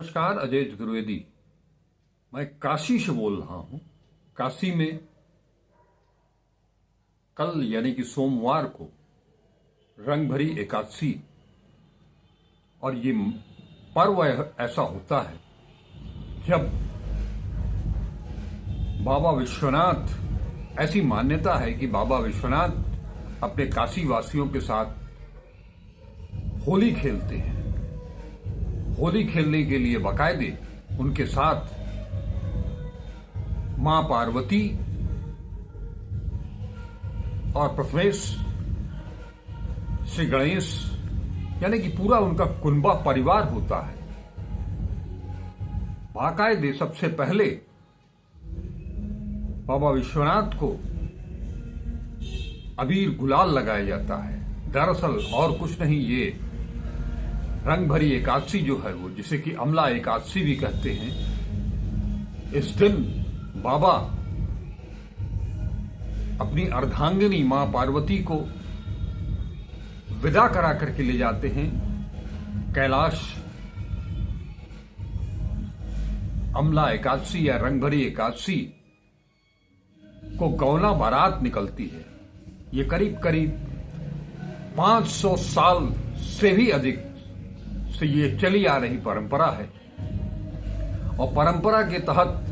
नमस्कार, अजय चतुर्वेदी। मैं काशी से बोल रहा हूं। काशी में कल यानी कि सोमवार को रंग भरी एकादशी, और ये पर्व ऐसा होता है जब बाबा विश्वनाथ, ऐसी मान्यता है कि बाबा विश्वनाथ अपने काशी वासियों के साथ होली खेलते हैं। होली खेलने के लिए बाकायदे उनके साथ मां पार्वती और प्रथमेश श्री गणेश यानी कि पूरा उनका कुंबा परिवार होता है। बाकायदे सबसे पहले बाबा विश्वनाथ को अबीर गुलाल लगाया जाता है। दरअसल और कुछ नहीं, ये रंग भरी एकादशी जो है वो, जिसे कि अमला एकादशी भी कहते हैं, इस दिन बाबा अपनी अर्धांगिनी मां पार्वती को विदा करा करके ले जाते हैं कैलाश। अमला एकादशी या रंग भरी एकादशी को गौना बारात निकलती है। ये करीब करीब 500 साल से भी अधिक से ये चली आ रही परंपरा है, और परंपरा के तहत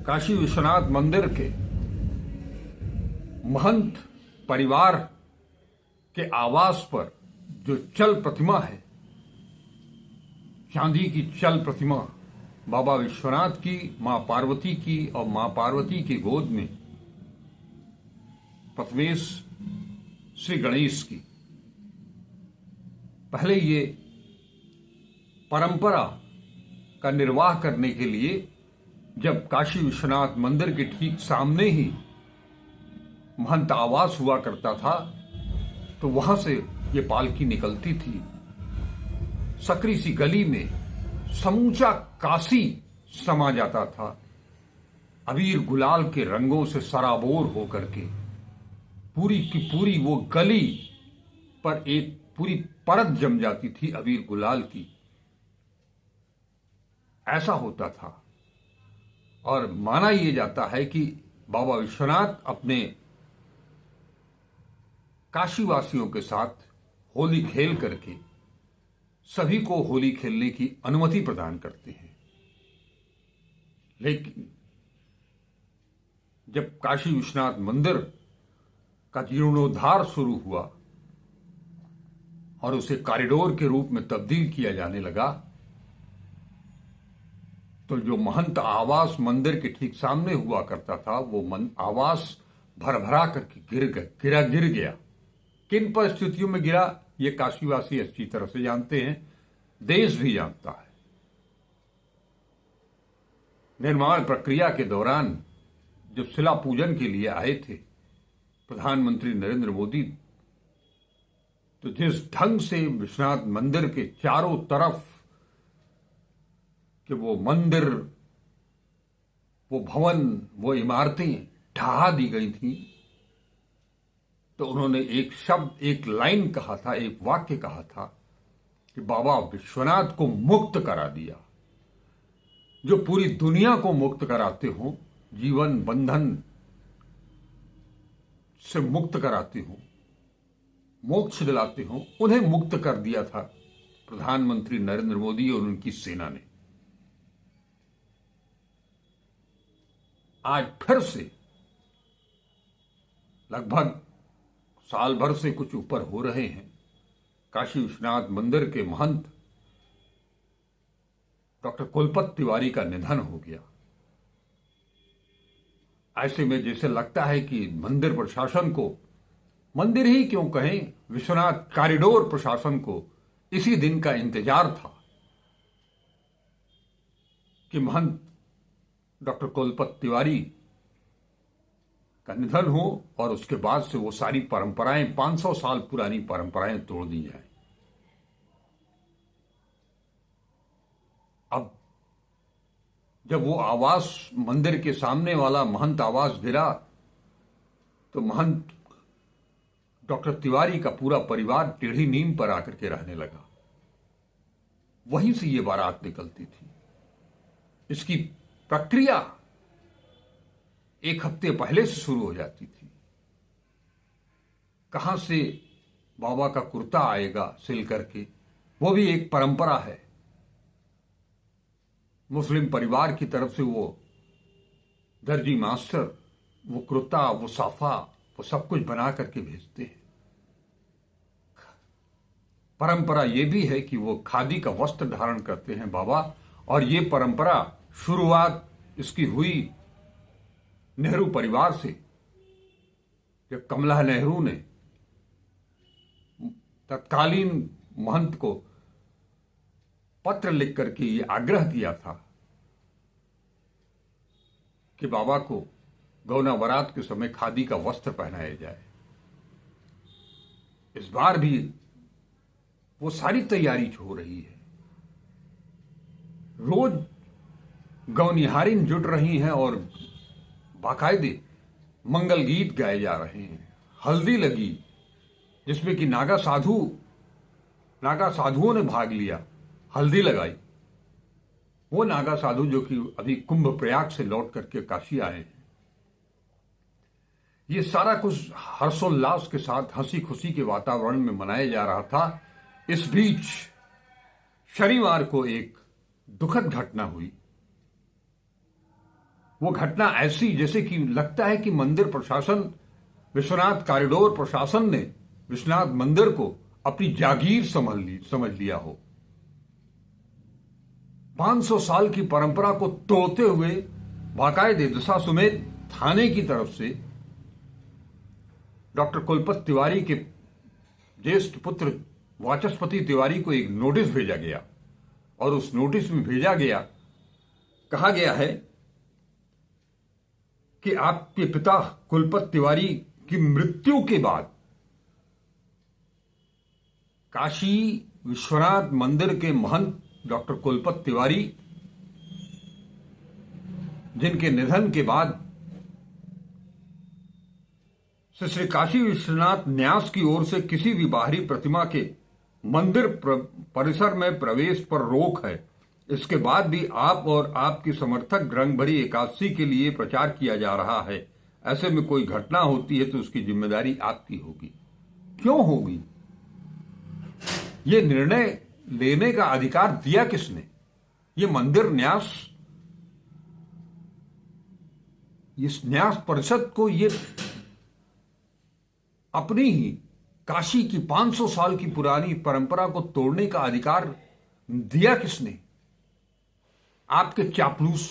काशी विश्वनाथ मंदिर के महंत परिवार के आवास पर जो चल प्रतिमा है, चांदी की चल प्रतिमा बाबा विश्वनाथ की, मां पार्वती की, और मां पार्वती की गोद में प्रथमेश श्री गणेश की, पहले ये परंपरा का निर्वाह करने के लिए जब काशी विश्वनाथ मंदिर के ठीक सामने ही महंत आवास हुआ करता था, तो वहां से ये पालकी निकलती थी। सकरी सी गली में समूचा काशी समा जाता था, अबीर गुलाल के रंगों से सराबोर होकर के। पूरी की पूरी वो गली पर एक पूरी परत जम जाती थी अबीर गुलाल की। ऐसा होता था, और माना यह जाता है कि बाबा विश्वनाथ अपने काशीवासियों के साथ होली खेल करके सभी को होली खेलने की अनुमति प्रदान करते हैं। लेकिन जब काशी विश्वनाथ मंदिर का जीर्णोद्धार शुरू हुआ और उसे कॉरिडोर के रूप में तब्दील किया जाने लगा, तो जो महंत आवास मंदिर के ठीक सामने हुआ करता था, वो आवास भरभरा करके गिर गया। किन परिस्थितियों में गिरा, ये काशीवासी अच्छी तरह से जानते हैं, देश भी जानता है। निर्माण प्रक्रिया के दौरान जब शिला पूजन के लिए आए थे प्रधानमंत्री नरेंद्र मोदी, तो जिस ढंग से विश्वनाथ मंदिर के चारों तरफ कि वो मंदिर, वो भवन, वो इमारतें ढहा दी गई थी, तो उन्होंने एक शब्द, एक लाइन कहा था, एक वाक्य कहा था कि बाबा विश्वनाथ को मुक्त करा दिया। जो पूरी दुनिया को मुक्त कराते हो, जीवन बंधन से मुक्त कराते हो, मोक्ष दिलाते हो, उन्हें मुक्त कर दिया था प्रधानमंत्री नरेंद्र मोदी और उनकी सेना ने। आज फिर से लगभग साल भर से कुछ ऊपर हो रहे हैं, काशी विश्वनाथ मंदिर के महंत डॉक्टर कुलपत तिवारी का निधन हो गया। ऐसे में जैसे लगता है कि मंदिर प्रशासन को, मंदिर ही क्यों कहें, विश्वनाथ कॉरिडोर प्रशासन को इसी दिन का इंतजार था कि महंत डॉक्टर कुलपत तिवारी का निधन हो और उसके बाद से वो सारी परंपराएं, 500 साल पुरानी परंपराएं तोड़ दी जाए। अब जब वो आवास, मंदिर के सामने वाला महंत आवास गिरा, तो महंत डॉक्टर तिवारी का पूरा परिवार टेढ़ी नीम पर आकर के रहने लगा। वहीं से ये बारात निकलती थी। इसकी प्रक्रिया एक हफ्ते पहले से शुरू हो जाती थी। कहां से बाबा का कुर्ता आएगा सिल करके, वो भी एक परंपरा है। मुस्लिम परिवार की तरफ से वो दर्जी मास्टर वो कुर्ता, वो साफा, वो सब कुछ बना करके भेजते हैं। परंपरा ये भी है कि वो खादी का वस्त्र धारण करते हैं बाबा, और ये परंपरा शुरुआत इसकी हुई नेहरू परिवार से। जब कमला नेहरू ने तत्कालीन महंत को पत्र लिख करके ये आग्रह किया था कि बाबा को गौना बारात के समय खादी का वस्त्र पहनाया जाए, इस बार भी वो सारी तैयारी हो रही है। रोज गौनिहारिन जुट रही हैं और बाकायदे मंगल गीत गाए जा रहे हैं। हल्दी लगी जिसमें कि नागा साधुओं ने भाग लिया, हल्दी लगाई। वो नागा साधु जो कि अभी कुंभ प्रयाग से लौट करके काशी आए हैं। ये सारा कुछ हर्षोल्लास के साथ हंसी खुशी के वातावरण में मनाया जा रहा था। इस बीच शनिवार को एक दुखद घटना हुई। वो घटना ऐसी जैसे कि लगता है कि मंदिर प्रशासन, विश्वनाथ कॉरिडोर प्रशासन ने विश्वनाथ मंदिर को अपनी जागीर समझ लिया हो। 500 साल की परंपरा को तोड़ते हुए बाकायदे दशाश्वमेध थाने की तरफ से डॉक्टर कुलपति तिवारी के ज्येष्ठ पुत्र वाचस्पति तिवारी को एक नोटिस भेजा गया, और उस नोटिस में भेजा गया, कहा गया है कि आपके पिता कुलपति तिवारी की मृत्यु के बाद काशी विश्वनाथ मंदिर के महंत डॉक्टर कुलपति तिवारी, जिनके निधन के बाद श्री काशी विश्वनाथ न्यास की ओर से किसी भी बाहरी प्रतिमा के मंदिर परिसर में प्रवेश पर रोक है। इसके बाद भी आप और आपके समर्थक रंग भरी एकादशी के लिए प्रचार किया जा रहा है। ऐसे में कोई घटना होती है तो उसकी जिम्मेदारी आपकी होगी। क्यों होगी? ये निर्णय लेने का अधिकार दिया किसने? ये मंदिर न्यास, इस न्यास परिषद को ये अपनी ही काशी की 500 साल की पुरानी परंपरा को तोड़ने का अधिकार दिया किसने? आपके चापलूस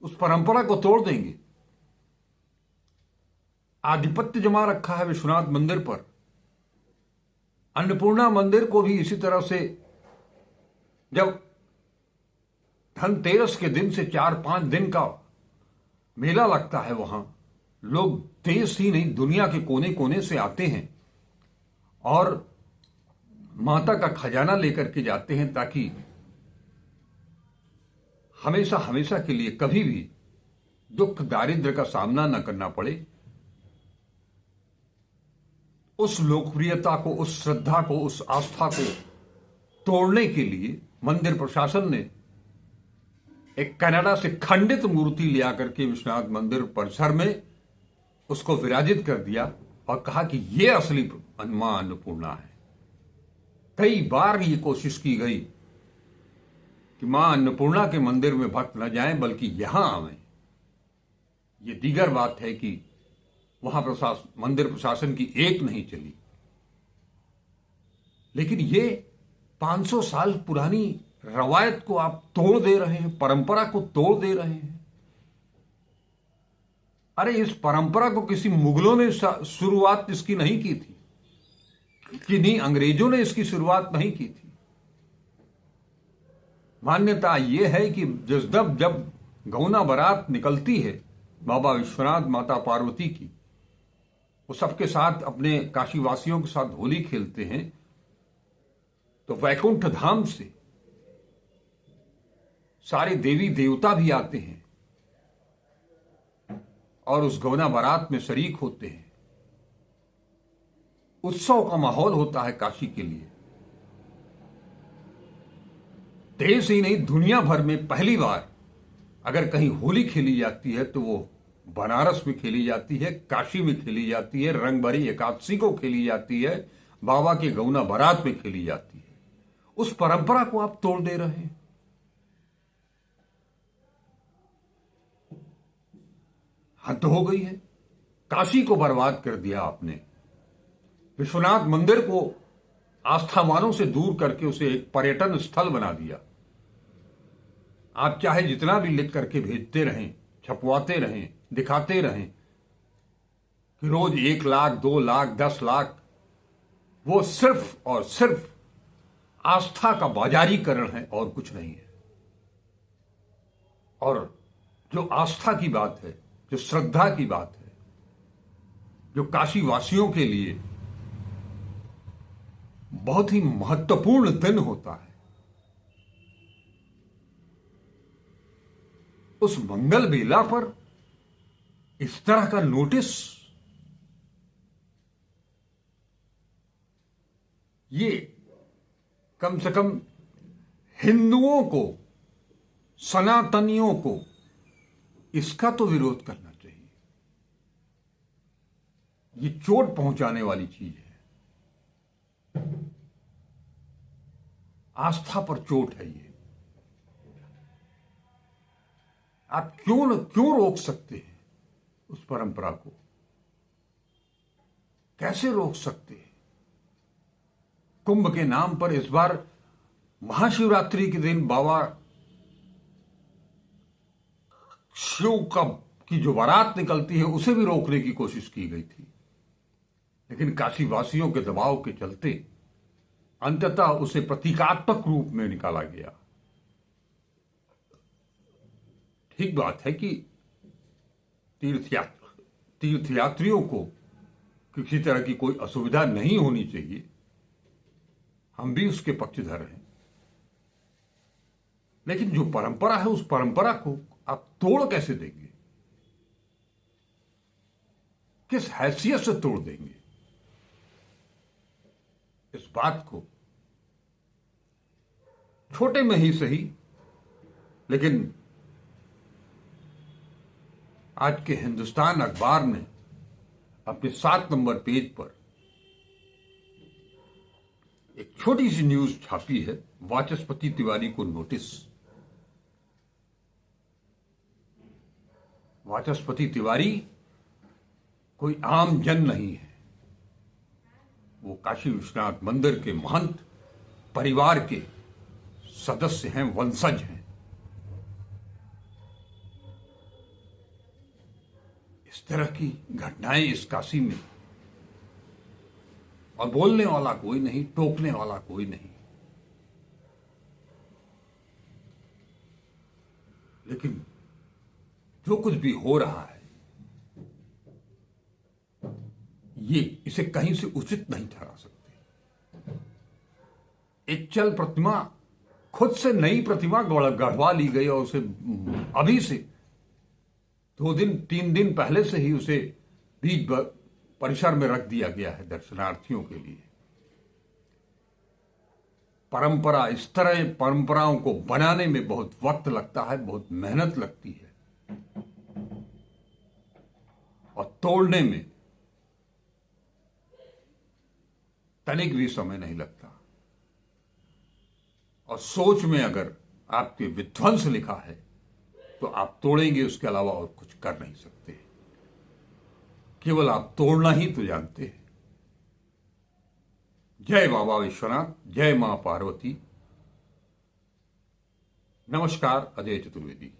उस परंपरा को तोड़ देंगे। आधिपत्य जमा रखा है विश्वनाथ मंदिर पर। अन्नपूर्णा मंदिर को भी इसी तरह से, जब धनतेरस के दिन से 4-5 दिन का मेला लगता है, वहां लोग देश ही नहीं दुनिया के कोने कोने से आते हैं और माता का खजाना लेकर के जाते हैं, ताकि हमेशा हमेशा के लिए कभी भी दुख दारिद्र्य का सामना न करना पड़े। उस लोकप्रियता को, उस श्रद्धा को, उस आस्था को तोड़ने के लिए मंदिर प्रशासन ने एक कनाडा से खंडित मूर्ति लिया करके विश्वनाथ मंदिर परिसर में उसको विराजित कर दिया और कहा कि यह असली मां अन्नपूर्णा है। कई बार ये कोशिश की गई कि मां अन्नपूर्णा के मंदिर में भक्त न जाएं बल्कि यहां आवें। ये दीगर बात है कि वहां मंदिर प्रशासन की एक नहीं चली, लेकिन ये 500 साल पुरानी रवायत को आप तोड़ दे रहे हैं, परंपरा को तोड़ दे रहे हैं। अरे इस परंपरा को किसी मुगलों ने शुरुआत इसकी नहीं की थी, किन्हीं अंग्रेजों ने इसकी शुरुआत नहीं की थी। मान्यता यह है कि जब गौना बारात निकलती है बाबा विश्वनाथ, माता पार्वती की, वो सबके साथ अपने काशीवासियों के साथ होली खेलते हैं, तो वैकुंठ धाम से सारे देवी देवता भी आते हैं और उस गौना बारात में शरीक होते हैं। उत्सव का माहौल होता है काशी के लिए। देश ही नहीं दुनिया भर में पहली बार अगर कहीं होली खेली जाती है तो वो बनारस में खेली जाती है, काशी में खेली जाती है, रंगभरी एकादशी को खेली जाती है, बाबा के गौना बारात में खेली जाती है। उस परंपरा को आप तोड़ दे रहे हैं। हद हो गई है। काशी को बर्बाद कर दिया आपने। विश्वनाथ मंदिर को आस्थावानों से दूर करके उसे एक पर्यटन स्थल बना दिया। आप चाहे जितना भी लिख करके भेजते रहें, छपवाते रहें, दिखाते रहें कि रोज 1 लाख, 2 लाख, 10 लाख, वो सिर्फ और सिर्फ आस्था का बाजारीकरण है और कुछ नहीं है। और जो आस्था की बात है, जो श्रद्धा की बात है, जो काशी वासियों के लिए बहुत ही महत्वपूर्ण दिन होता है, उस मंगल बेला पर इस तरह का नोटिस, ये कम से कम हिंदुओं को, सनातनियों को इसका तो विरोध करना चाहिए। ये चोट पहुंचाने वाली चीज है। आस्था पर चोट है ये। आप क्यों रोक सकते हैं उस परंपरा को? कैसे रोक सकते हैं? कुंभ के नाम पर इस बार महाशिवरात्रि के दिन बाबा शिव की जो बारात निकलती है उसे भी रोकने की कोशिश की गई थी, लेकिन काशी वासियों के दबाव के चलते अंततः उसे प्रतीकात्मक रूप में निकाला गया। ठीक बात है कि तीर्थयात्रियों को किसी तरह की कोई असुविधा नहीं होनी चाहिए, हम भी उसके पक्षधर हैं, लेकिन जो परंपरा है उस परंपरा को आप तोड़ कैसे देंगे? किस हैसियत से तोड़ देंगे? इस बात को छोटे में ही सही, लेकिन आज के हिंदुस्तान अखबार ने अपने 7 नंबर पेज पर एक छोटी सी न्यूज छापी है, वाचस्पति तिवारी को नोटिस। वाचस्पति तिवारी कोई आम जन नहीं है, वो काशी विश्वनाथ मंदिर के महंत परिवार के सदस्य हैं, वंशज हैं। इस तरह की घटनाएं इस काशी में, और बोलने वाला कोई नहीं, टोकने वाला कोई नहीं। लेकिन जो कुछ भी हो रहा है ये इसे कहीं से उचित नहीं ठहरा सकते। एक चल प्रतिमा, खुद से नई प्रतिमा गढ़वा ली गई और उसे अभी से 2 दिन 3 दिन पहले से ही उसे बीच परिसर में रख दिया गया है दर्शनार्थियों के लिए। परंपरा, इस तरह परंपराओं को बनाने में बहुत वक्त लगता है, बहुत मेहनत लगती है, और तोड़ने में तनिक भी समय नहीं लगता। और सोच में अगर आपके विध्वंस लिखा है तो आप तोड़ेंगे, उसके अलावा और कुछ कर नहीं सकते। केवल आप तोड़ना ही तो जानते हैं। जय बाबा विश्वनाथ, जय मां पार्वती। नमस्कार, अजय चतुर्वेदी।